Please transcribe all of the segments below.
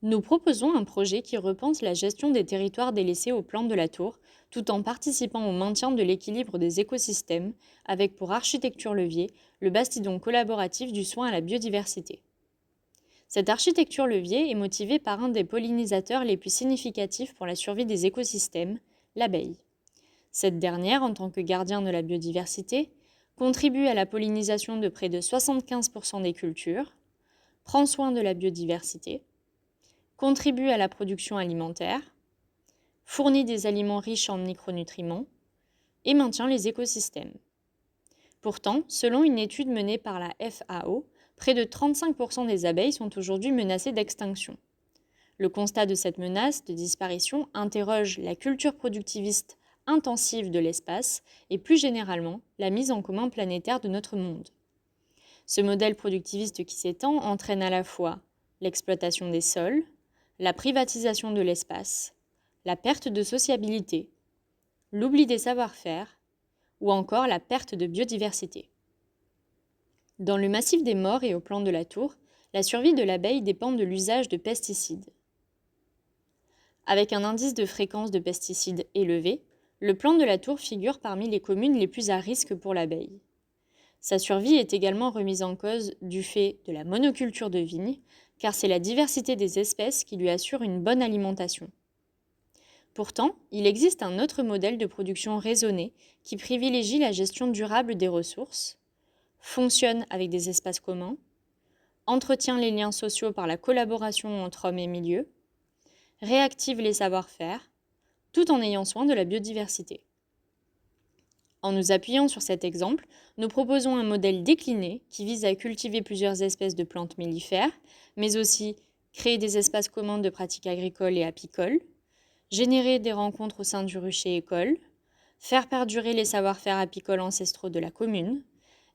Nous proposons un projet qui repense la gestion des territoires délaissés au plan de la tour, tout en participant au maintien de l'équilibre des écosystèmes, avec pour architecture levier le bastidon collaboratif du soin à la biodiversité. Cette architecture levier est motivée par un des pollinisateurs les plus significatifs pour la survie des écosystèmes, l'abeille. Cette dernière, en tant que gardien de la biodiversité, contribue à la pollinisation de près de 75% des cultures, prend soin de la biodiversité, contribue à la production alimentaire, fournit des aliments riches en micronutriments et maintient les écosystèmes. Pourtant, selon une étude menée par la FAO, près de 35% des abeilles sont aujourd'hui menacées d'extinction. Le constat de cette menace de disparition interroge la culture productiviste intensive de l'espace et plus généralement la mise en commun planétaire de notre monde. Ce modèle productiviste qui s'étend entraîne à la fois l'exploitation des sols, la privatisation de l'espace, la perte de sociabilité, l'oubli des savoir-faire ou encore la perte de biodiversité. Dans le massif des Maures et au plan de la Tour, la survie de l'abeille dépend de l'usage de pesticides. Avec un indice de fréquence de pesticides élevé, le plan de la Tour figure parmi les communes les plus à risque pour l'abeille. Sa survie est également remise en cause du fait de la monoculture de vignes, car c'est la diversité des espèces qui lui assure une bonne alimentation. Pourtant, il existe un autre modèle de production raisonnée qui privilégie la gestion durable des ressources, fonctionne avec des espaces communs, entretient les liens sociaux par la collaboration entre hommes et milieux, réactive les savoir-faire, tout en ayant soin de la biodiversité. En nous appuyant sur cet exemple, nous proposons un modèle décliné qui vise à cultiver plusieurs espèces de plantes mellifères, mais aussi créer des espaces communs de pratiques agricoles et apicoles, générer des rencontres au sein du rucher école, faire perdurer les savoir-faire apicoles ancestraux de la commune,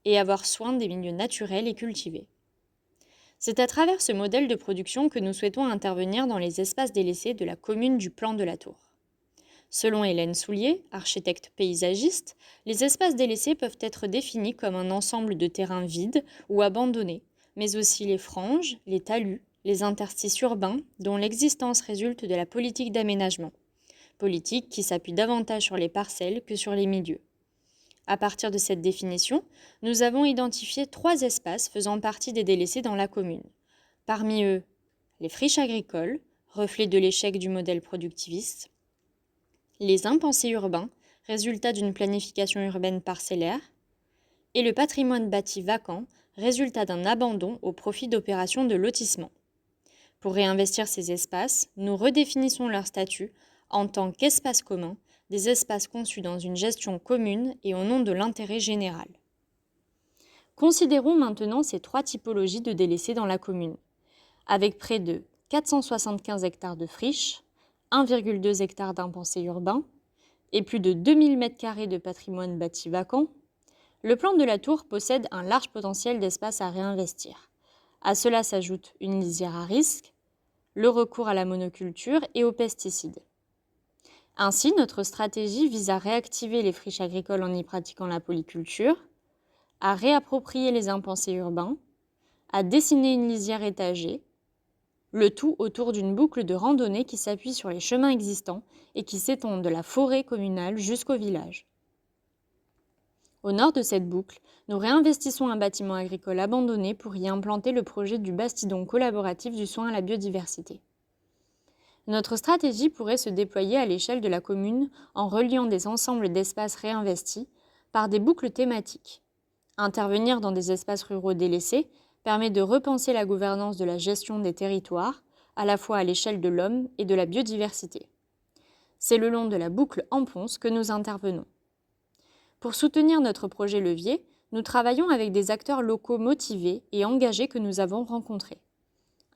et avoir soin des milieux naturels et cultivés. C'est à travers ce modèle de production que nous souhaitons intervenir dans les espaces délaissés de la commune du Plan de la Tour. Selon Hélène Soulier, architecte paysagiste, les espaces délaissés peuvent être définis comme un ensemble de terrains vides ou abandonnés, mais aussi les franges, les talus, les interstices urbains dont l'existence résulte de la politique d'aménagement, politique qui s'appuie davantage sur les parcelles que sur les milieux. À partir de cette définition, nous avons identifié 3 espaces faisant partie des délaissés dans la commune. Parmi eux, les friches agricoles, reflet de l'échec du modèle productiviste, les impensés urbains, résultat d'une planification urbaine parcellaire, et le patrimoine bâti vacant, résultat d'un abandon au profit d'opérations de lotissement. Pour réinvestir ces espaces, nous redéfinissons leur statut en tant qu'espaces communs, des espaces conçus dans une gestion commune et au nom de l'intérêt général. Considérons maintenant ces 3 typologies de délaissés dans la commune. Avec près de 475 hectares de friches, 1,2 hectares d'impensés urbains et plus de 2000 m² de patrimoine bâti vacant, le plan de la Tour possède un large potentiel d'espace à réinvestir. À cela s'ajoute une lisière à risque, le recours à la monoculture et aux pesticides. Ainsi, notre stratégie vise à réactiver les friches agricoles en y pratiquant la polyculture, à réapproprier les impensés urbains, à dessiner une lisière étagée, le tout autour d'une boucle de randonnée qui s'appuie sur les chemins existants et qui s'étend de la forêt communale jusqu'au village. Au nord de cette boucle, nous réinvestissons un bâtiment agricole abandonné pour y implanter le projet du bastidon collaboratif du soin à la biodiversité. Notre stratégie pourrait se déployer à l'échelle de la commune en reliant des ensembles d'espaces réinvestis par des boucles thématiques. Intervenir dans des espaces ruraux délaissés permet de repenser la gouvernance de la gestion des territoires, à la fois à l'échelle de l'homme et de la biodiversité. C'est le long de la boucle en ponce que nous intervenons. Pour soutenir notre projet levier, nous travaillons avec des acteurs locaux motivés et engagés que nous avons rencontrés.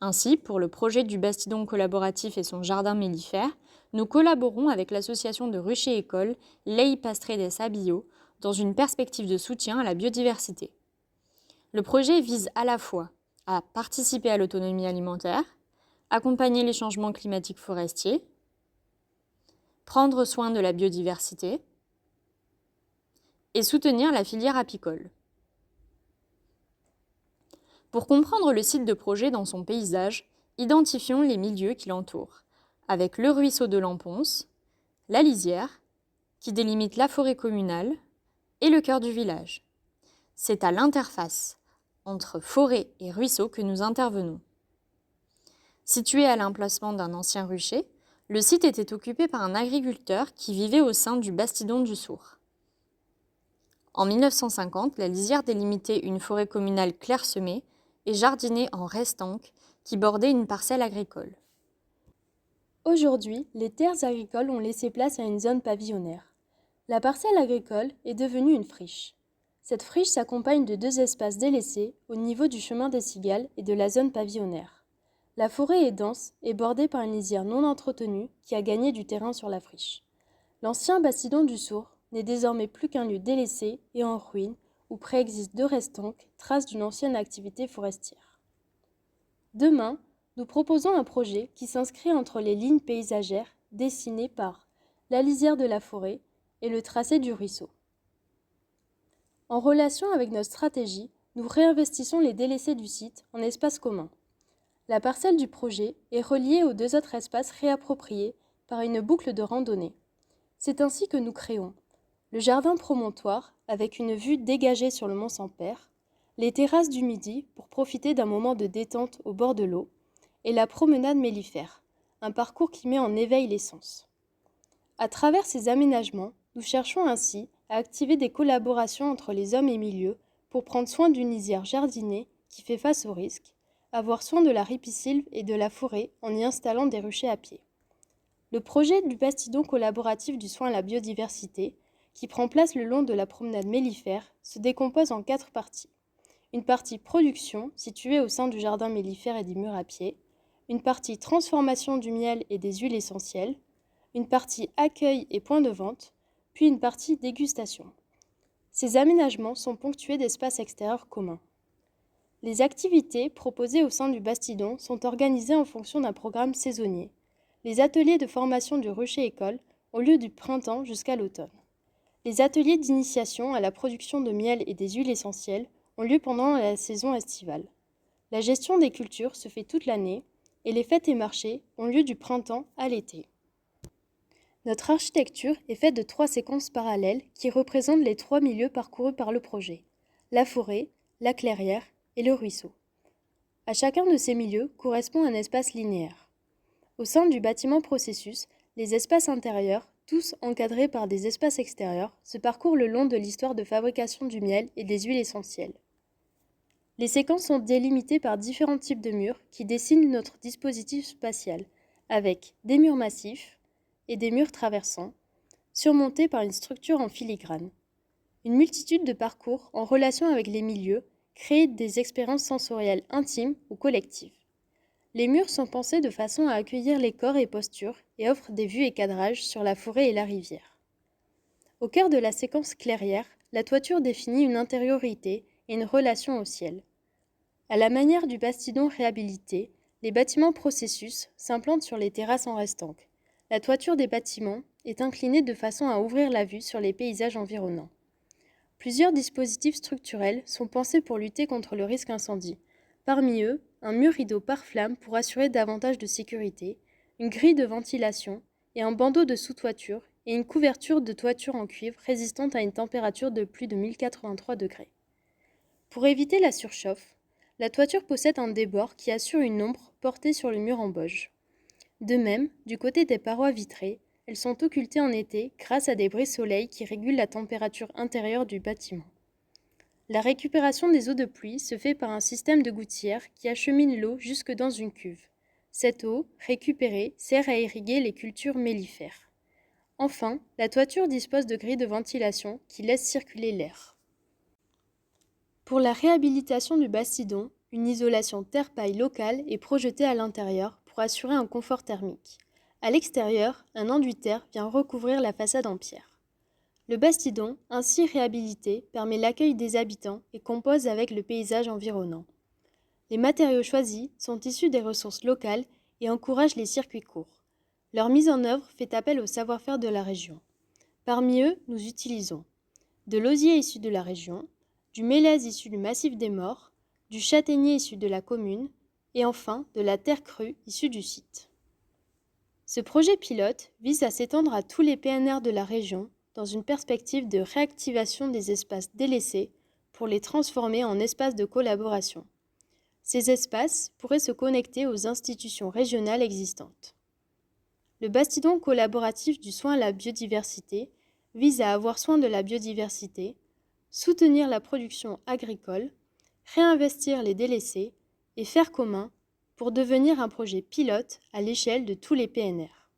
Ainsi, pour le projet du bastidon collaboratif et son jardin mellifère, nous collaborons avec l'association de ruchers école Lei Pastre des Sabillo dans une perspective de soutien à la biodiversité. Le projet vise à la fois à participer à l'autonomie alimentaire, accompagner les changements climatiques forestiers, prendre soin de la biodiversité et soutenir la filière apicole. Pour comprendre le site de projet dans son paysage, Identifions les milieux qui l'entourent, avec le ruisseau de l'Enponce, la lisière, qui délimite la forêt communale, et le cœur du village. C'est à l'interface entre forêt et ruisseau que nous intervenons. Situé à l'emplacement d'un ancien rucher, le site était occupé par un agriculteur qui vivait au sein du bastidon du Sourd. En 1950, la lisière délimitait une forêt communale clairsemée et jardinée en restanques qui bordait une parcelle agricole. Aujourd'hui, les terres agricoles ont laissé place à une zone pavillonnaire. La parcelle agricole est devenue une friche. Cette friche s'accompagne de 2 espaces délaissés au niveau du chemin des Cigales et de la zone pavillonnaire. La forêt est dense et bordée par une lisière non entretenue qui a gagné du terrain sur la friche. L'ancien bastidon du Sourd n'est désormais plus qu'un lieu délaissé et en ruine où préexistent 2 restanques, traces d'une ancienne activité forestière. Demain, nous proposons un projet qui s'inscrit entre les lignes paysagères dessinées par la lisière de la forêt et le tracé du ruisseau. En relation avec notre stratégie, nous réinvestissons les délaissés du site en espaces communs. La parcelle du projet est reliée aux 2 autres espaces réappropriés par une boucle de randonnée. C'est ainsi que nous créons le jardin promontoire avec une vue dégagée sur le mont Saint-Père, les terrasses du Midi pour profiter d'un moment de détente au bord de l'eau, et la promenade mellifère, un parcours qui met en éveil les sens. À travers ces aménagements, nous cherchons ainsi à activer des collaborations entre les hommes et milieux pour prendre soin d'une lisière jardinée qui fait face aux risques, avoir soin de la ripisylve et de la forêt en y installant des ruchers à pied. Le projet du bastidon collaboratif du soin à la biodiversité, qui prend place le long de la promenade mellifère, se décompose en 4 parties. Une partie production, située au sein du jardin mellifère et des murs à pied, une partie transformation du miel et des huiles essentielles, une partie accueil et point de vente, puis une partie dégustation. Ces aménagements sont ponctués d'espaces extérieurs communs. Les activités proposées au sein du bastidon sont organisées en fonction d'un programme saisonnier. Les ateliers de formation du rucher école ont lieu du printemps jusqu'à l'automne. Les ateliers d'initiation à la production de miel et des huiles essentielles ont lieu pendant la saison estivale. La gestion des cultures se fait toute l'année et les fêtes et marchés ont lieu du printemps à l'été. Notre architecture est faite de 3 séquences parallèles qui représentent les 3 milieux parcourus par le projet: la forêt, la clairière et le ruisseau. À chacun de ces milieux correspond un espace linéaire. Au sein du bâtiment processus, les espaces intérieurs, tous encadrés par des espaces extérieurs, se parcourent le long de l'histoire de fabrication du miel et des huiles essentielles. Les séquences sont délimitées par différents types de murs qui dessinent notre dispositif spatial, avec des murs massifs et des murs traversants, surmontés par une structure en filigrane. Une multitude de parcours en relation avec les milieux créent des expériences sensorielles intimes ou collectives. Les murs sont pensés de façon à accueillir les corps et postures et offrent des vues et cadrages sur la forêt et la rivière. Au cœur de la séquence clairière, la toiture définit une intériorité et une relation au ciel. À la manière du bastidon réhabilité, les bâtiments processus s'implantent sur les terrasses en restanques. La toiture des bâtiments est inclinée de façon à ouvrir la vue sur les paysages environnants. Plusieurs dispositifs structurels sont pensés pour lutter contre le risque incendie. Parmi eux, un mur rideau pare-flamme pour assurer davantage de sécurité, une grille de ventilation et un bandeau de sous-toiture et une couverture de toiture en cuivre résistante à une température de plus de 1083 degrés. Pour éviter la surchauffe, la toiture possède un débord qui assure une ombre portée sur le mur en bauge. De même, du côté des parois vitrées, elles sont occultées en été grâce à des brise-soleil qui régulent la température intérieure du bâtiment. La récupération des eaux de pluie se fait par un système de gouttières qui achemine l'eau jusque dans une cuve. Cette eau, récupérée, sert à irriguer les cultures mellifères. Enfin, la toiture dispose de grilles de ventilation qui laissent circuler l'air. Pour la réhabilitation du bastidon, une isolation terre-paille locale est projetée à l'intérieur pour assurer un confort thermique. À l'extérieur, un enduit terre vient recouvrir la façade en pierre. Le bastidon, ainsi réhabilité, permet l'accueil des habitants et compose avec le paysage environnant. Les matériaux choisis sont issus des ressources locales et encouragent les circuits courts. Leur mise en œuvre fait appel au savoir-faire de la région. Parmi eux, nous utilisons de l'osier issu de la région, du mélèze issu du massif des Maures, du châtaignier issu de la commune et enfin de la terre crue issue du site. Ce projet pilote vise à s'étendre à tous les PNR de la région dans une perspective de réactivation des espaces délaissés pour les transformer en espaces de collaboration. Ces espaces pourraient se connecter aux institutions régionales existantes. Le bastidon collaboratif du soin à la biodiversité vise à avoir soin de la biodiversité, soutenir la production agricole, réinvestir les délaissés et faire commun pour devenir un projet pilote à l'échelle de tous les PNR.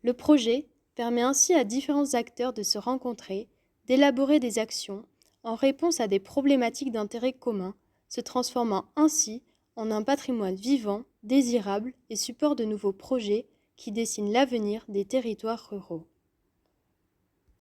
Le projet permet ainsi à différents acteurs de se rencontrer, d'élaborer des actions en réponse à des problématiques d'intérêt commun, se transformant ainsi en un patrimoine vivant, désirable et support de nouveaux projets qui dessinent l'avenir des territoires ruraux.